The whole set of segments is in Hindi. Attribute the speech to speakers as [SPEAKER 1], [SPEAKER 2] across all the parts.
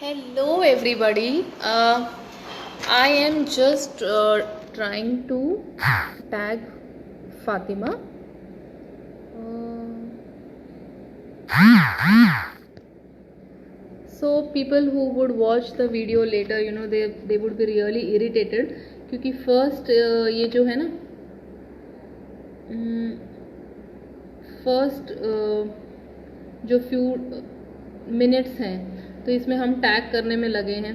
[SPEAKER 1] Hello, everybody. I am just trying to tag Fatima. So people who would watch the video later, they would be really irritated क्योंकि first ये जो है ना first जो few minutes हैं तो इसमें हम टैग करने में लगे हैं,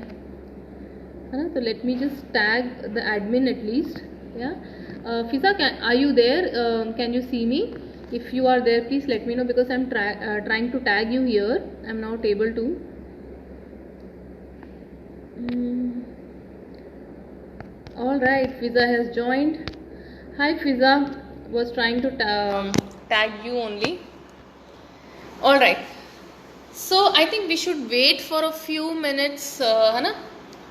[SPEAKER 1] है ना. तो let me just tag the admin at least. या Fiza, are you there? Can you see me? If you are there please let me know because I am trying to tag you here. I am not able to. All right, Fiza has joined. Hi Fiza, was trying to tag you only. All right. So I think we should wait for a few minutes, है ना.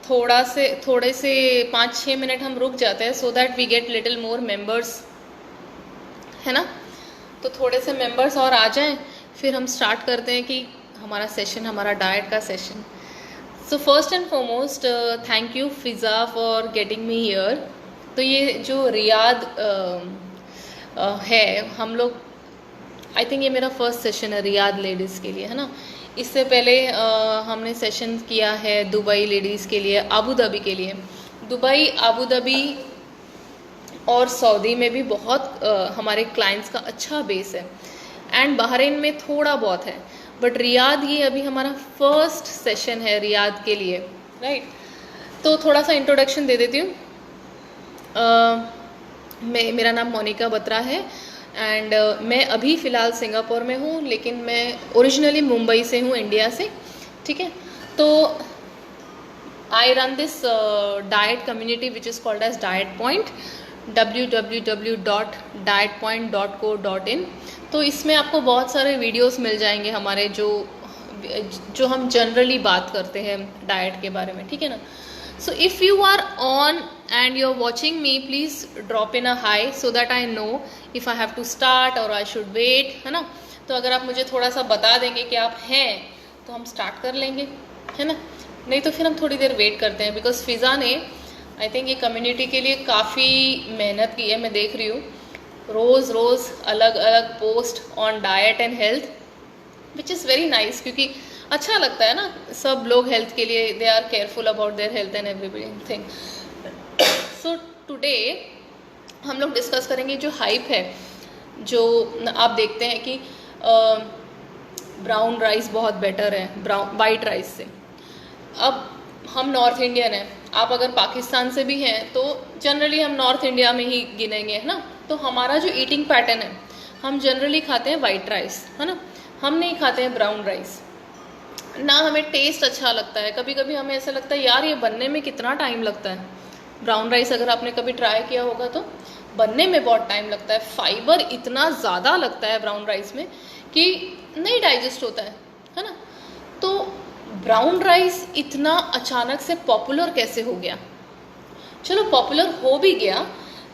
[SPEAKER 1] थोड़े से 5-6 मिनट हम रुक जाते हैं so that we get little more members, है ना. तो थोड़े से members और आ जाएं फिर हम स्टार्ट करते हैं कि हमारा सेशन, हमारा डाइट का session. So first and foremost thank you Fiza for getting me here. तो ये जो रियाद है, हम लोग आई थिंक ये मेरा फर्स्ट सेशन है रियाद लेडीज़ के लिए, है ना. इससे पहले हमने सेशन किया है दुबई लेडीज़ के लिए, अबू धाबी के लिए. दुबई, अबू धाबी और सऊदी में भी बहुत हमारे क्लाइंट्स का अच्छा बेस है, एंड बहरीन में थोड़ा बहुत है, बट रियाद ये अभी हमारा फर्स्ट सेशन है रियाद के लिए, राइट. तो थोड़ा सा इंट्रोडक्शन दे देती हूँ. मेरा नाम मोनिका बत्रा है एंड मैं अभी फ़िलहाल सिंगापुर में हूँ, लेकिन मैं ओरिजिनली मुंबई से हूँ, इंडिया से, ठीक है. तो I run this diet community which is called as diet point, www.dietpoint.co.in. तो इसमें आपको बहुत सारे वीडियोस मिल जाएंगे हमारे जो हम जनरली बात करते हैं डाइट के बारे में, ठीक है ना. So if you are on and you're watching me, please drop in a hi so that I know if I have to start or I should wait, है ना. तो अगर आप मुझे थोड़ा सा बता देंगे कि आप हैं तो हम स्टार्ट कर लेंगे, है ना. नहीं तो फिर हम थोड़ी देर वेट करते हैं, बिकॉज फिज़ा ने आई थिंक ये कम्युनिटी के लिए काफ़ी मेहनत की है. मैं देख रही हूँ रोज़ अलग अलग post on diet and health, which is very nice, क्योंकि अच्छा लगता है ना. सब लोग हेल्थ के लिए they are careful about their health and everything. So today हम लोग डिस्कस करेंगे जो हाइप है, जो आप देखते हैं कि ब्राउन राइस बहुत बेटर है वाइट राइस से. अब हम नॉर्थ इंडियन हैं, आप अगर पाकिस्तान से भी हैं तो जनरली हम नॉर्थ इंडिया में ही गिनेंगे, है ना. तो हमारा जो ईटिंग पैटर्न है, हम जनरली खाते हैं वाइट राइस, है ना. हम नहीं खाते हैं ब्राउन राइस ना. हमें टेस्ट अच्छा लगता है, कभी कभी हमें ऐसा लगता है यार ये बनने में कितना टाइम लगता है. ब्राउन राइस अगर आपने कभी ट्राई किया होगा तो बनने में बहुत टाइम लगता है. फाइबर इतना ज़्यादा लगता है ब्राउन राइस में कि नहीं डाइजेस्ट होता है ना. तो ब्राउन राइस इतना अचानक से पॉपुलर कैसे हो गया? चलो पॉपुलर हो भी गया,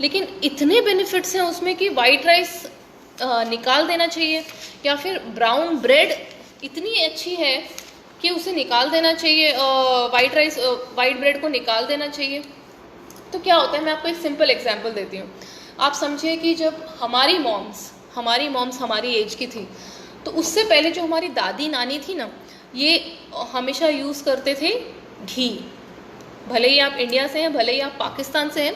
[SPEAKER 1] लेकिन इतने बेनिफिट्स हैं उसमें कि वाइट राइस निकाल देना चाहिए, या फिर ब्राउन ब्रेड इतनी अच्छी है कि उसे निकाल देना चाहिए, वाइट ब्रेड को निकाल देना चाहिए. तो क्या होता है, मैं आपको एक सिंपल एग्जांपल देती हूँ. आप समझिए कि जब हमारी मॉम्स हमारी एज की थी, तो उससे पहले जो हमारी दादी नानी थी ना, ये हमेशा यूज़ करते थे घी. भले ही आप इंडिया से हैं, भले ही आप पाकिस्तान से हैं,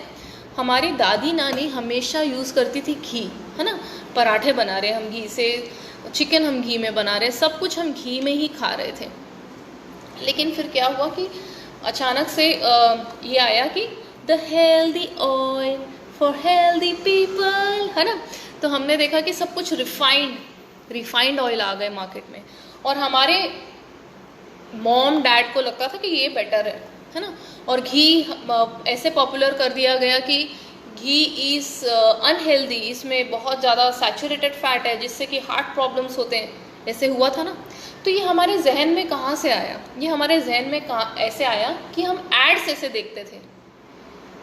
[SPEAKER 1] हमारी दादी नानी हमेशा यूज़ करती थी घी, है ना. पराठे बना रहे हम घी से, चिकन हम घी में बना रहे, सब कुछ हम घी में ही खा रहे थे. लेकिन फिर क्या हुआ कि अचानक से ये आया कि the healthy oil for healthy people, है ना. तो हमने देखा कि सब कुछ रिफाइंड ऑयल आ गए मार्केट में, और हमारे मॉम डैड को लगता था कि ये बेटर है ना. और घी ऐसे पॉपुलर कर दिया गया कि घी इज़ अनहेल्दी, इसमें बहुत ज़्यादा सैचुरेटेड फैट है जिससे कि हार्ट प्रॉब्लम्स होते हैं, ऐसे हुआ था ना. तो ये हमारे जहन में कहाँ से आया? ये हमारे जहन में ऐसे आया कि हम एड्स ऐसे देखते थे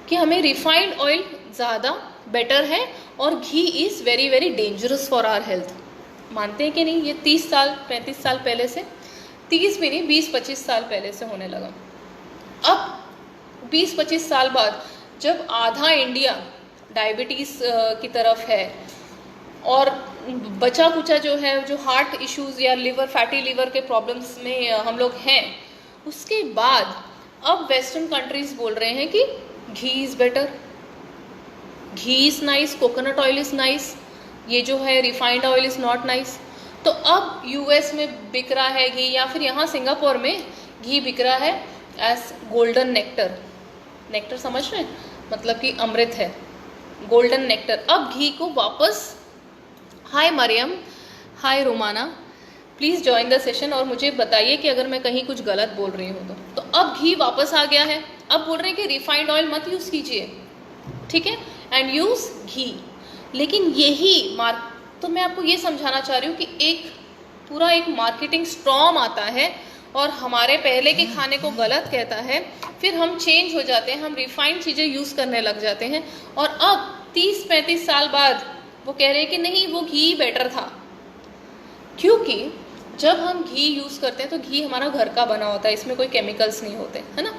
[SPEAKER 1] कि हमें रिफाइंड ऑयल ज़्यादा बेटर है और ghee is very very dangerous for our health. मानते हैं कि नहीं? ये 30 साल 35 साल पहले से 30 भी नहीं, 20-25 साल पहले से होने लगा। अब 20-25 साल बाद जब आधा इंडिया डायबिटीज़ की तरफ है और बचा कुचा जो है, जो हार्ट इश्यूज़ या लिवर, फैटी लिवर के प्रॉब्लम्स में हम लोग हैं, उसके बाद अब वेस्टर्न कंट्रीज़ बोल रहे हैं कि ghee is better, ghee is nice, coconut oil is nice, ये जो है refined oil is not nice. तो अब यूएस में बिक रहा है घी, या फिर यहाँ सिंगापुर में घी बिक रहा है एज गोल्डन नेक्टर। नेक्टर समझ रहे हैं, मतलब कि अमृत है, गोल्डन नेक्टर। अब घी को वापस, hi Mariam, hi Romana, please join the session और मुझे बताइए कि अगर मैं कहीं कुछ गलत बोल रही हूँ तो अब घी वापस आ गया है। अब बोल रहे हैं कि रिफाइंड ऑयल मत यूज़ कीजिए, ठीक है, एंड यूज़ घी। लेकिन यही तो मैं आपको ये समझाना चाह रही हूँ कि एक पूरा एक मार्केटिंग स्टॉर्म आता है और हमारे पहले के खाने को गलत कहता है, फिर हम चेंज हो जाते हैं, हम रिफाइंड चीज़ें यूज़ करने लग जाते हैं, और अब 30-35 साल बाद वो कह रहे हैं कि नहीं, वो घी बेटर था। क्योंकि जब हम घी यूज़ करते हैं तो घी हमारा घर का बना होता है, इसमें कोई केमिकल्स नहीं होते, है ना।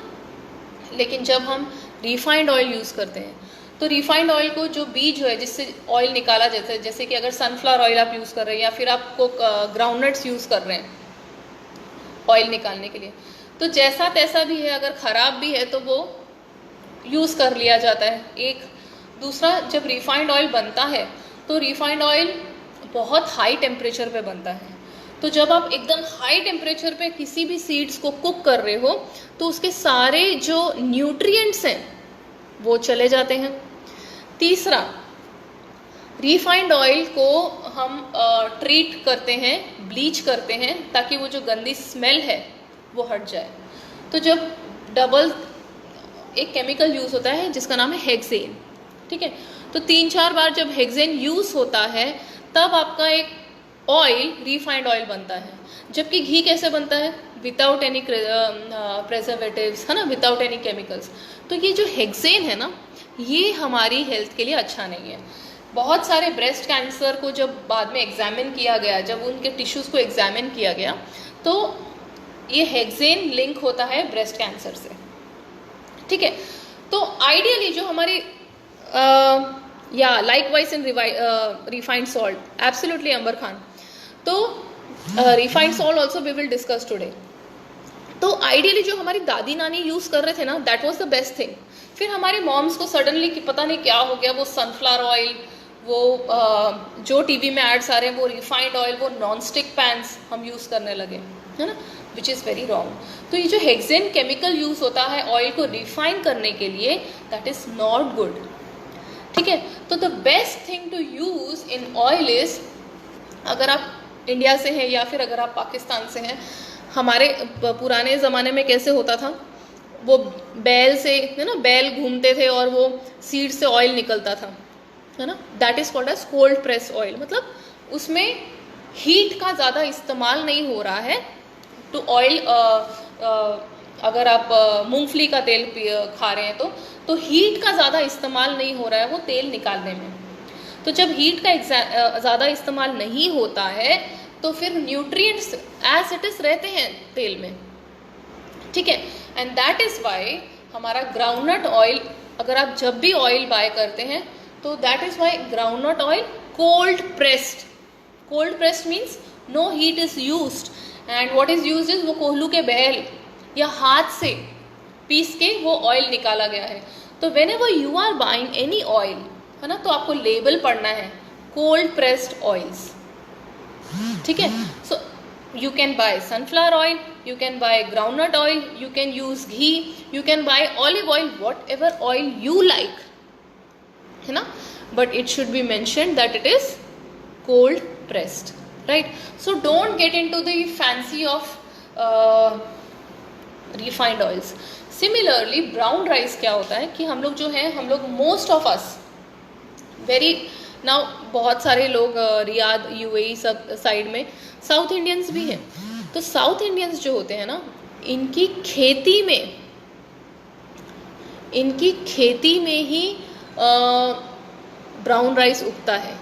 [SPEAKER 1] लेकिन जब हम रिफाइंड ऑयल यूज़ करते हैं तो रिफाइंड ऑयल को जो बीज है जिससे ऑयल निकाला जाता है, जैसे कि अगर सनफ्लावर ऑयल आप यूज़ कर रहे हैं या फिर आपको ग्राउंडनट्स यूज़ कर रहे हैं ऑयल निकालने के लिए, तो जैसा तैसा भी है, अगर ख़राब भी है तो वो यूज़ कर लिया जाता है। एक दूसरा, जब रिफाइंड ऑयल बनता है तो रिफाइंड ऑयल बहुत हाई टेम्परेचर पे बनता है, तो जब आप एकदम हाई टेम्परेचर पे किसी भी सीड्स को कुक कर रहे हो तो उसके सारे जो न्यूट्रिएंट्स हैं वो चले जाते हैं। तीसरा, रिफाइंड ऑयल को हम ट्रीट करते हैं, ब्लीच करते हैं, ताकि वो जो गंदी स्मेल है वो हट जाए। तो जब एक केमिकल यूज़ होता है जिसका नाम है हेक्सेन, ठीक है, तो 3-4 बार जब हेक्सेन यूज़ होता है तब आपका एक ऑयल रिफाइंड ऑयल बनता है। जबकि घी कैसे बनता है? विदाउट एनी प्रेजर्वेटिव्स, है ना, विदाउट एनी केमिकल्स। तो ये जो हेक्सेन है ना, ये हमारी हेल्थ के लिए अच्छा नहीं है। बहुत सारे ब्रेस्ट कैंसर को जब बाद में एग्जामिन किया गया, जब उनके टिश्यूज़ को एग्जामिन किया गया, तो ये हेक्सेन लिंक होता है ब्रेस्ट कैंसर से, ठीक है। तो आइडियली जो हमारी या likewise in refined salt, absolutely Amber Khan, तो refined salt also we will discuss today. तो आइडियली जो हमारी दादी नानी यूज़ कर रहे थे ना, that was the best thing. फिर हमारे मॉम्स को सडनली कि पता नहीं क्या हो गया, वो सनफ्लावर ऑयल, वो जो टीवी में एड्स आ रहे हैं, वो रिफाइंड ऑयल, वो नॉन स्टिक पैंस हम यूज़ करने लगे, है ना, विच इज़ वेरी रॉन्ग। तो ये जो हेक्सेन केमिकल यूज़ होता है ऑयल को रिफाइन करने के लिए, दैट इज़ नॉट गुड, ठीक है। तो the best thing to use in oil is, अगर आप इंडिया से हैं या फिर अगर आप पाकिस्तान से हैं, हमारे पुराने ज़माने में कैसे होता था, वो बैल से, है ना, बैल घूमते थे और वो सीड से ऑयल निकलता था, है ना, that is called as cold press oil. मतलब उसमें हीट का ज़्यादा इस्तेमाल नहीं हो रहा है टू ऑयल। अगर आप मूंगफली का तेल खा रहे हैं तो हीट का ज़्यादा इस्तेमाल नहीं हो रहा है वो तेल निकालने में। तो जब हीट का ज़्यादा इस्तेमाल नहीं होता है तो फिर न्यूट्रिएंट्स एज इट इज़ रहते हैं तेल में, ठीक है। एंड दैट इज़ वाई हमारा ग्राउंडनट ऑयल, अगर आप जब भी ऑयल बाय करते हैं तो that is why groundnut oil cold pressed. Cold pressed means no heat is used, and what is used is वो कोल्हू के बैल या हाथ से पीस के वो ऑयल निकाला गया है। तो whenever you are buying any oil, है ना, तो आपको लेबल पढ़ना है कोल्ड प्रेस्ड ऑयल्स, ठीक है। सो you can buy sunflower oil, you can buy groundnut oil, you can use ghee, you can buy olive oil, whatever oil you like, है ना, but it should be mentioned that it is cold pressed, right? So don't get into the fancy of refined oils. Similarly brown rice क्या होता है कि हम लोग जो है, हम लोग most of us very now, बहुत सारे लोग रियाद, यूएई सब साइड में साउथ इंडियंस भी हैं। तो साउथ इंडियंस जो होते हैं ना, इनकी खेती में ही ब्राउन राइस उगता है।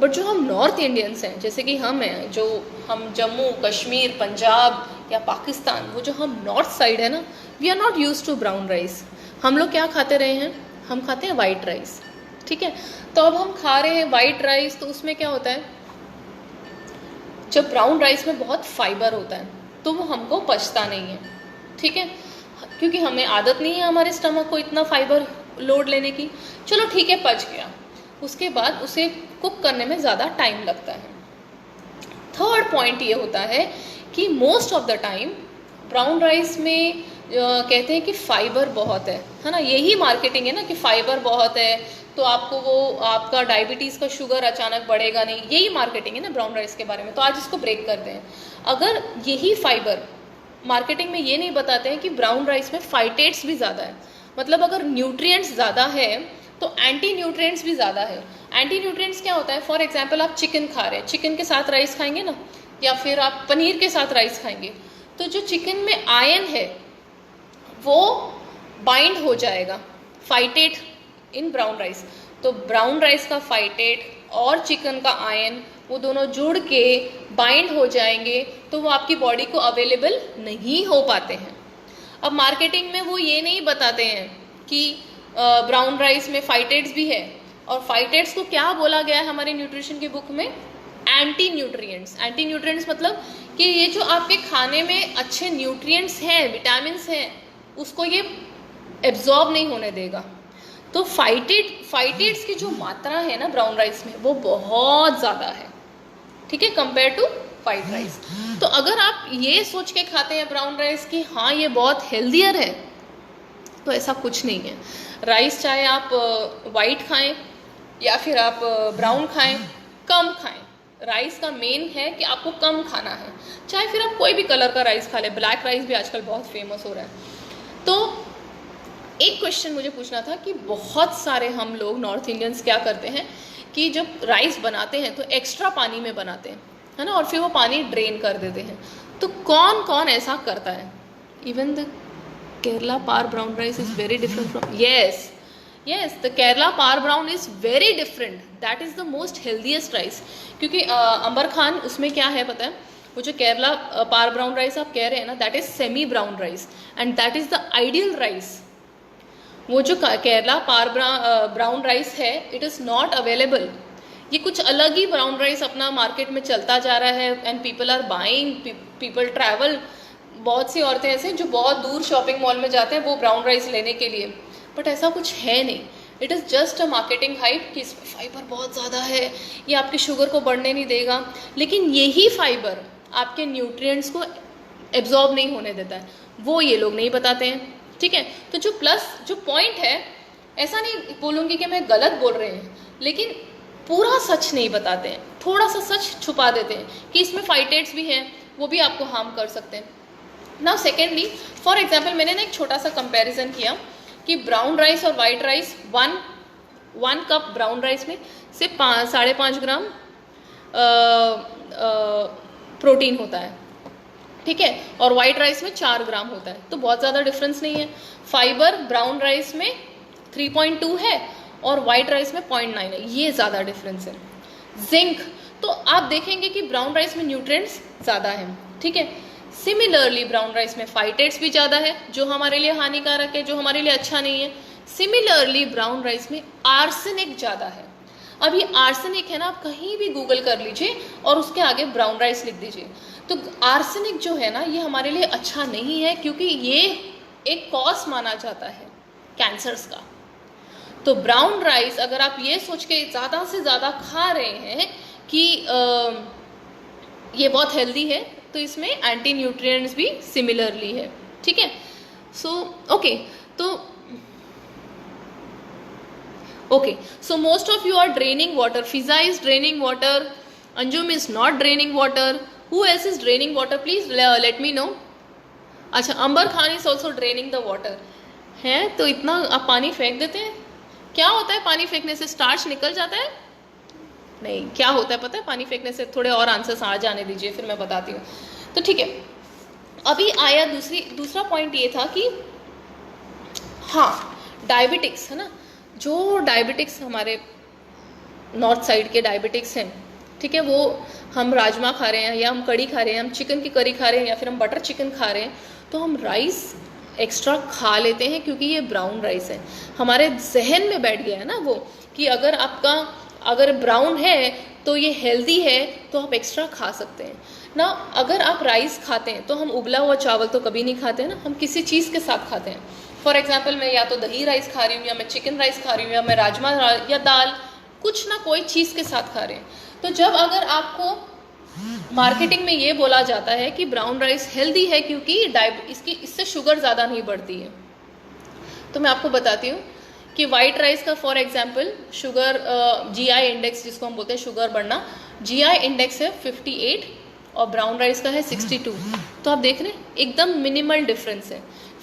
[SPEAKER 1] बट जो हम नॉर्थ इंडियंस हैं, जैसे कि हम हैं, जो हम जम्मू कश्मीर, पंजाब, या पाकिस्तान, वो जो हम नॉर्थ साइड है ना, we are not use to brown rice. हम लोग क्या खाते रहे हैं, हम खाते हैं वाइट राइस, ठीक है। तो अब हम खा रहे हैं वाइट राइस, तो उसमें क्या होता है, जब ब्राउन राइस में बहुत फाइबर होता है तो वो हमको पचता नहीं है, ठीक है, क्योंकि हमें आदत नहीं है हमारे स्टमक को इतना फाइबर लोड लेने की। चलो ठीक है, पच गया, उसके बाद उसे कुक करने में ज़्यादा टाइम लगता है। थर्ड पॉइंट ये होता है कि most of the time brown rice में कहते हैं कि फाइबर बहुत है ना, यही मार्केटिंग है ना कि फाइबर बहुत है तो आपको वो आपका डायबिटीज़ का शुगर अचानक बढ़ेगा नहीं, यही मार्केटिंग है ना ब्राउन राइस के बारे में। तो आज इसको ब्रेक करते हैं। अगर यही फाइबर मार्केटिंग में ये नहीं बताते हैं कि ब्राउन राइस में फाइटेट्स भी ज़्यादा है, मतलब अगर न्यूट्रिएंट्स ज़्यादा है तो एंटी न्यूट्रिएंट्स भी ज़्यादा है। एंटी न्यूट्रिएंट्स क्या होता है, फॉर एग्जांपल आप चिकन खा रहे हैं, चिकन के साथ राइस खाएंगे ना, या फिर आप पनीर के साथ राइस खाएंगे, तो जो चिकन में आयरन है वो बाइंड हो जाएगा फाइटेट इन ब्राउन राइस। तो ब्राउन राइस का फाइटेट और चिकन का आयरन वो दोनों जुड़ के बाइंड हो जाएंगे, तो वो आपकी बॉडी को अवेलेबल नहीं हो पाते हैं। अब मार्केटिंग में वो ये नहीं बताते हैं कि ब्राउन राइस में फाइटेट्स भी है, और फाइटेट्स को क्या बोला गया है हमारे न्यूट्रिशन की बुक में, एंटी न्यूट्रिएंट्स। एंटी न्यूट्रिएंट्स मतलब कि ये जो आपके खाने में अच्छे न्यूट्रिएंट्स हैं, विटामिन्स हैं, उसको ये एब्जॉर्ब नहीं होने देगा। तो फाइटेट्स की जो मात्रा है ना ब्राउन राइस में वो बहुत ज़्यादा है, ठीक है, कंपेयर टू वाइट राइस। तो अगर आप ये सोच के खाते हैं ब्राउन राइस कि हाँ ये बहुत हेल्दियर है, तो ऐसा कुछ नहीं है। राइस चाहे आप वाइट खाएं या फिर आप ब्राउन खाएं, कम खाएं। राइस का मेन है कि आपको कम खाना है, चाहे फिर आप कोई भी कलर का राइस खा लें। ब्लैक राइस भी आजकल बहुत फेमस हो रहा है। तो एक क्वेश्चन मुझे पूछना था कि बहुत सारे हम लोग नॉर्थ इंडियंस क्या करते हैं कि जब राइस बनाते हैं तो एक्स्ट्रा पानी में बनाते हैं, है ना, और फिर वो पानी ड्रेन कर देते हैं। तो कौन कौन ऐसा करता है? इवन द केरला पार brown rice is very different from, yes, the Kerala par brown is very different. That is the most healthiest rice. क्योंकि अंबर खान उसमें क्या है पता है, वो जो केरला पार ब्राउन राइस आप कह रहे हैं ना, that is semi brown rice and that is the ideal rice. वो जो केरला पार ब्राउन राइस है, इट इज़ नॉट अवेलेबल। ये कुछ अलग ही ब्राउन राइस अपना मार्केट में चलता जा रहा है and people are buying, people travel. बहुत सी औरतें ऐसे जो बहुत दूर शॉपिंग मॉल में जाते हैं वो ब्राउन राइस लेने के लिए, बट ऐसा कुछ है नहीं। It is just a marketing hype कि इसमें फाइबर बहुत ज़्यादा है, ये आपकी शुगर को बढ़ने नहीं देगा, लेकिन यही फाइबर आपके न्यूट्रिएंट्स को एब्जॉर्ब नहीं होने देता है, वो ये लोग नहीं बताते हैं, ठीक है। तो जो पॉइंट है, ऐसा नहीं बोलूँगी कि मैं गलत बोल रहे हैं, लेकिन पूरा सच नहीं बताते हैं, थोड़ा सा सच छुपा देते हैं कि इसमें फाइटेट्स भी हैं, वो भी आपको हार्म कर सकते हैं। नाउ सेकेंडली, फॉर एग्जाम्पल मैंने ना एक छोटा सा कंपेरिजन किया कि ब्राउन राइस और white rice, one cup brown rice में सिर्फ 5.5 ग्राम प्रोटीन होता है, ठीक है, और वाइट राइस में 4 ग्राम होता है। तो बहुत ज़्यादा डिफरेंस नहीं है। फाइबर ब्राउन राइस में 3.2 है और वाइट राइस में 0.9 है, ये ज़्यादा डिफरेंस है। जिंक, तो आप देखेंगे कि ब्राउन राइस में न्यूट्रिएंट्स ज़्यादा हैं, ठीक है। सिमिलरली ब्राउन राइस में फाइटेट्स भी ज़्यादा है, जो हमारे लिए हानिकारक है, जो हमारे लिए अच्छा नहीं है। सिमिलरली ब्राउन राइस में आर्सेनिक ज़्यादा है। अब ये आर्सेनिक है ना, आप कहीं भी गूगल कर लीजिए और उसके आगे ब्राउन राइस लिख दीजिए, तो आर्सेनिक जो है ना, ये हमारे लिए अच्छा नहीं है, क्योंकि ये एक कॉज माना जाता है कैंसर्स का। तो ब्राउन राइस अगर आप ये सोच के ज़्यादा से ज़्यादा खा रहे हैं कि ये बहुत हेल्दी है, तो इसमें एंटी न्यूट्रिएंट्स भी सिमिलरली है, ठीक है। So okay, so most of you are draining water. Fiza is draining water, Anjum is not draining water, who else is draining water, please let me know. अच्छा, Amber Khan is also draining the water है। तो इतना आप पानी फेंक देते हैं, क्या होता है पानी फेंकने से? स्टार्च निकल जाता है? नहीं, क्या होता है पता है पानी फेंकने से? थोड़े और आंसर्स आ जाने दीजिए, फिर मैं बताती हूँ। तो ठीक है, अभी आया दूसरा पॉइंट ये था कि हाँ, डायबिटिक्स है ना, जो डायबिटिक्स हमारे नॉर्थ साइड के डायबिटिक्स हैं, ठीक है, वो हम राजमा खा रहे हैं या हम कड़ी खा रहे हैं, हम चिकन की करी खा रहे हैं या फिर हम बटर चिकन खा रहे हैं, तो हम राइस एक्स्ट्रा खा लेते हैं क्योंकि ये ब्राउन राइस है। हमारे जहन में बैठ गया है ना वो कि अगर ब्राउन है तो ये हेल्दी है, तो आप एक्स्ट्रा खा सकते हैं ना। अगर आप राइस खाते हैं तो हम उबला हुआ चावल तो कभी नहीं खाते हैं ना, हम किसी चीज़ के साथ खाते हैं। फॉर एग्जाम्पल मैं या तो दही राइस खा रही हूँ, या मैं चिकन राइस खा रही हूँ, या मैं राजमा या दाल, कुछ ना कोई चीज़ के साथ खा रहे हैं। तो जब अगर आपको मार्केटिंग में ये बोला जाता है कि ब्राउन राइस हेल्दी है क्योंकि इससे शुगर ज़्यादा नहीं बढ़ती है, तो मैं आपको बताती हूँ कि वाइट राइस का for example sugar GI index जिसको हम बोलते हैं शुगर बढ़ना, जीआई इंडेक्स है 58 और ब्राउन राइस का है 62। तो आप देख रहे हैं एकदम मिनिमल डिफरेंस है।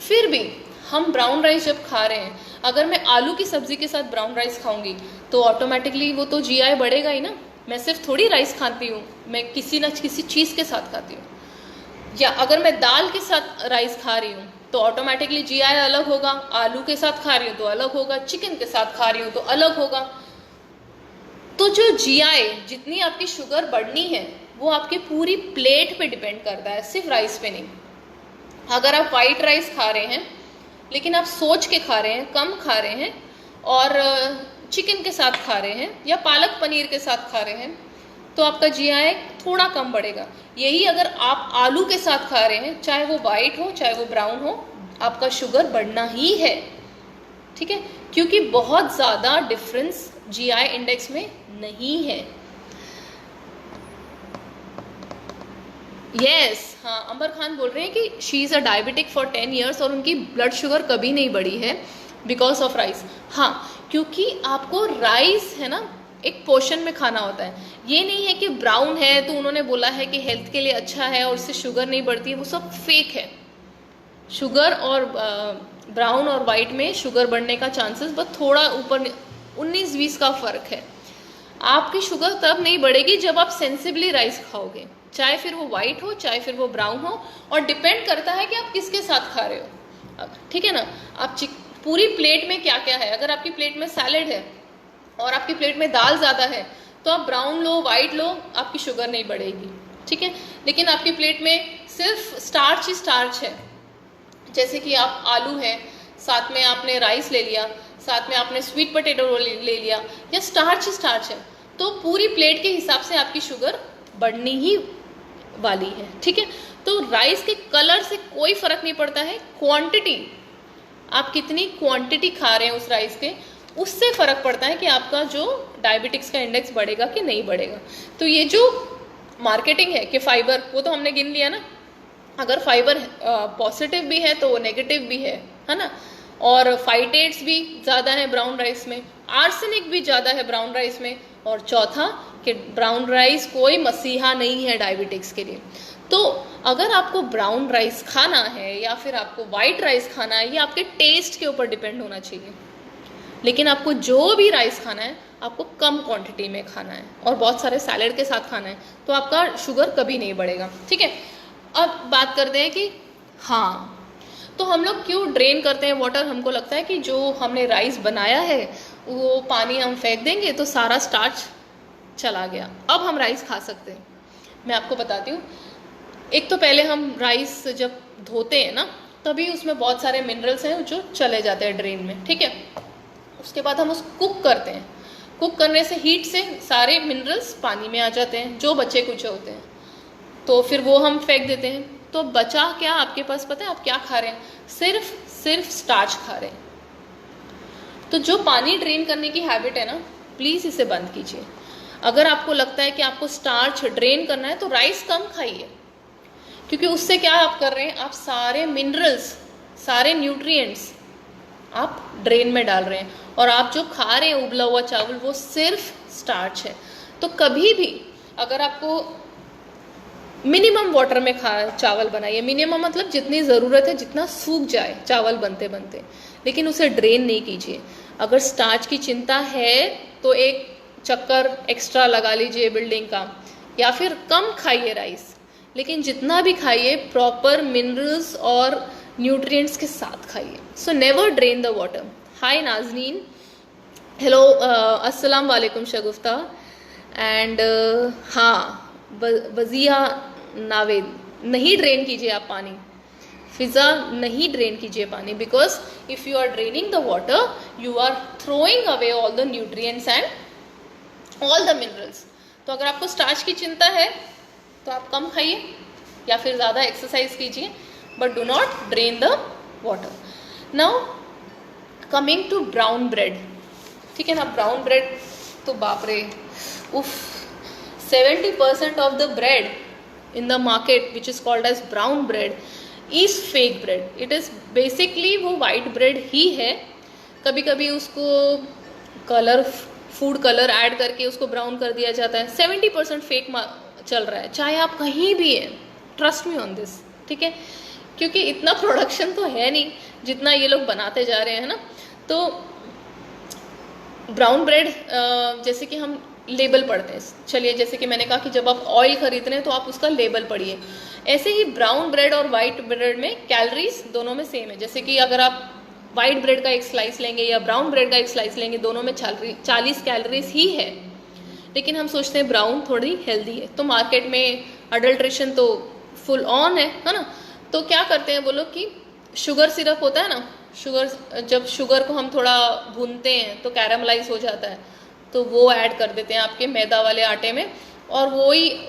[SPEAKER 1] फिर भी हम ब्राउन राइस जब खा रहे हैं, अगर मैं आलू की सब्जी के साथ ब्राउन राइस खाऊंगी तो ऑटोमेटिकली वो तो जीआई बढ़ेगा ही ना। मैं सिर्फ थोड़ी राइस खाती हूँ, मैं किसी न किसी चीज़ के साथ खाती हूँ। या अगर मैं दाल के साथ राइस खा रही हूँ तो ऑटोमेटिकली जीआई अलग होगा, आलू के साथ खा रही हूँ तो अलग होगा, चिकन के साथ खा रही हूँ तो अलग होगा। तो जो जीआई, जितनी आपकी शुगर बढ़नी है वो आपकी पूरी प्लेट पे डिपेंड करता है, सिर्फ राइस पे नहीं। अगर आप वाइट राइस खा रहे हैं लेकिन आप सोच के खा रहे हैं, कम खा रहे हैं और चिकन के साथ खा रहे हैं या पालक पनीर के साथ खा रहे हैं, तो आपका जीआई थोड़ा कम बढ़ेगा। यही अगर आप आलू के साथ खा रहे हैं, चाहे वो वाइट हो चाहे वो ब्राउन हो, आपका शुगर बढ़ना ही है, ठीक है, क्योंकि बहुत ज़्यादा डिफरेंस जीआई इंडेक्स में नहीं है। यस, हाँ, अंबर खान बोल रहे हैं कि she is a diabetic for 10 years और उनकी ब्लड शुगर कभी नहीं बढ़ी है बिकॉज ऑफ राइस। हाँ, क्योंकि आपको राइस है ना एक पोर्शन में खाना होता है। ये नहीं है कि ब्राउन है तो उन्होंने बोला है कि हेल्थ के लिए अच्छा है और उससे शुगर नहीं बढ़ती है, वो सब फेक है। शुगर और ब्राउन और वाइट में शुगर बढ़ने का चांसेस बस थोड़ा ऊपर 19-20 का फ़र्क है। आपकी शुगर तब नहीं बढ़ेगी जब आप सेंसिबली राइस खाओगे, चाहे फिर वो वाइट हो चाहे फिर वो ब्राउन हो, और डिपेंड करता है कि आप किसके साथ खा रहे हो, ठीक है ना। आप पूरी प्लेट में क्या क्या है, अगर आपकी प्लेट में सैलेड है और आपकी प्लेट में दाल ज़्यादा है तो आप ब्राउन लो वाइट लो, आपकी शुगर नहीं बढ़ेगी, ठीक है। लेकिन आपकी प्लेट में सिर्फ स्टार्च ही स्टार्च है, जैसे कि आप आलू है, साथ में आपने राइस ले लिया, साथ में आपने स्वीट पोटैटो ले लिया, या स्टार्च ही स्टार्च है, तो पूरी प्लेट के हिसाब से आपकी शुगर बढ़नी ही वाली है, ठीक है। तो राइस के कलर से कोई फर्क नहीं पड़ता है, क्वांटिटी, आप कितनी क्वांटिटी खा रहे हैं उस राइस के, उससे फ़र्क पड़ता है कि आपका जो डायबिटिक्स का इंडेक्स बढ़ेगा कि नहीं बढ़ेगा। तो ये जो मार्केटिंग है कि फाइबर, वो तो हमने गिन लिया ना, अगर फाइबर पॉजिटिव भी है तो वो नेगेटिव भी है ना। और फाइटेट्स भी ज़्यादा है ब्राउन राइस में, आर्सेनिक भी ज़्यादा है ब्राउन राइस में, और चौथा कि ब्राउन राइस कोई मसीहा नहीं है डायबिटिक्स के लिए। तो अगर आपको ब्राउन राइस खाना है या फिर आपको वाइट राइस खाना है, ये आपके टेस्ट के ऊपर डिपेंड होना चाहिए। लेकिन आपको जो भी राइस खाना है आपको कम क्वांटिटी में खाना है और बहुत सारे सैलेड के साथ खाना है, तो आपका शुगर कभी नहीं बढ़ेगा, ठीक है। अब बात करते हैं कि हाँ, तो हम लोग क्यों ड्रेन करते हैं वाटर। हमको लगता है कि जो हमने राइस बनाया है वो पानी हम फेंक देंगे तो सारा स्टार्च चला गया, अब हम राइस खा सकते हैं। मैं आपको बताती हूँ, एक तो पहले हम राइस जब धोते हैं ना तभी उसमें बहुत सारे मिनरल्स हैं जो चले जाते हैं ड्रेन में, ठीक है। उसके बाद हम उसको कुक करते हैं, कुक करने से हीट से सारे मिनरल्स पानी में आ जाते हैं जो बचे कुछ होते हैं, तो फिर वो हम फेंक देते हैं। तो बचा क्या आपके पास, पता है आप क्या खा रहे हैं, सिर्फ स्टार्च खा रहे हैं। तो जो पानी ड्रेन करने की हैबिट है ना, प्लीज़ इसे बंद कीजिए। अगर आपको लगता है कि आपको स्टार्च ड्रेन करना है तो राइस कम खाइए, क्योंकि उससे क्या आप कर रहे हैं, आप सारे मिनरल्स, सारे न्यूट्रिएंट्स आप ड्रेन में डाल रहे हैं, और आप जो खा रहे हैं उबला हुआ चावल वो सिर्फ स्टार्च है। तो कभी भी अगर आपको मिनिमम वाटर में चावल बनाइए, मिनिमम मतलब जितनी ज़रूरत है, जितना सूख जाए चावल बनते बनते, लेकिन उसे ड्रेन नहीं कीजिए। अगर स्टार्च की चिंता है तो एक चक्कर एक्स्ट्रा लगा लीजिए बिल्डिंग का, या फिर कम खाइए राइस, लेकिन जितना भी खाइए प्रॉपर मिनरल्स और न्यूट्रिएंट्स के साथ खाइए। So never drain the water. Hi Nazneen, hello, अस्सलाम वालेकुम शगुफ्ता। एंड हाँ, वजिया नावेद, नहीं ड्रेन कीजिए आप पानी, फिजा नहीं ड्रेन कीजिए पानी, because if you are draining the water you are throwing away all the nutrients and all the minerals. तो अगर आपको स्टार्च की चिंता है तो आप कम खाइए या फिर ज़्यादा एक्सरसाइज कीजिए, but do not drain the water. Now coming to brown bread, ठीक है ना। ब्राउन ब्रेड तो बाप रे, उफ, 70% of the bread in the market which is called as brown bread is fake bread. It is basically वो वाइट ब्रेड ही है, कभी कभी उसको कलर, फूड कलर ऐड करके उसको ब्राउन कर दिया जाता है। 70% फेक चल रहा है, चाहे आप कहीं भी हैं, ट्रस्ट मी ऑन दिस, ठीक है, क्योंकि इतना प्रोडक्शन तो है नहीं जितना ये लोग बनाते जा रहे हैं ना। तो ब्राउन ब्रेड जैसे कि हम लेबल पढ़ते हैं, चलिए जैसे कि मैंने कहा कि जब आप ऑयल खरीद रहे हैं तो आप उसका लेबल पढ़िए, ऐसे ही ब्राउन ब्रेड और वाइट ब्रेड में कैलोरीज दोनों में सेम है। जैसे कि अगर आप वाइट ब्रेड का एक स्लाइस लेंगे या ब्राउन ब्रेड का एक स्लाइस लेंगे, दोनों में 40 कैलोरीज ही है, लेकिन हम सोचते हैं ब्राउन थोड़ी हेल्दी है। तो मार्केट में अडल्ट्रेशन तो फुल ऑन है ना। तो क्या करते हैं वो लोग कि शुगर सिरप होता है ना, जब शुगर को हम थोड़ा भूनते हैं तो कैरामलाइज हो जाता है, तो वो ऐड कर देते हैं आपके मैदा वाले आटे में, और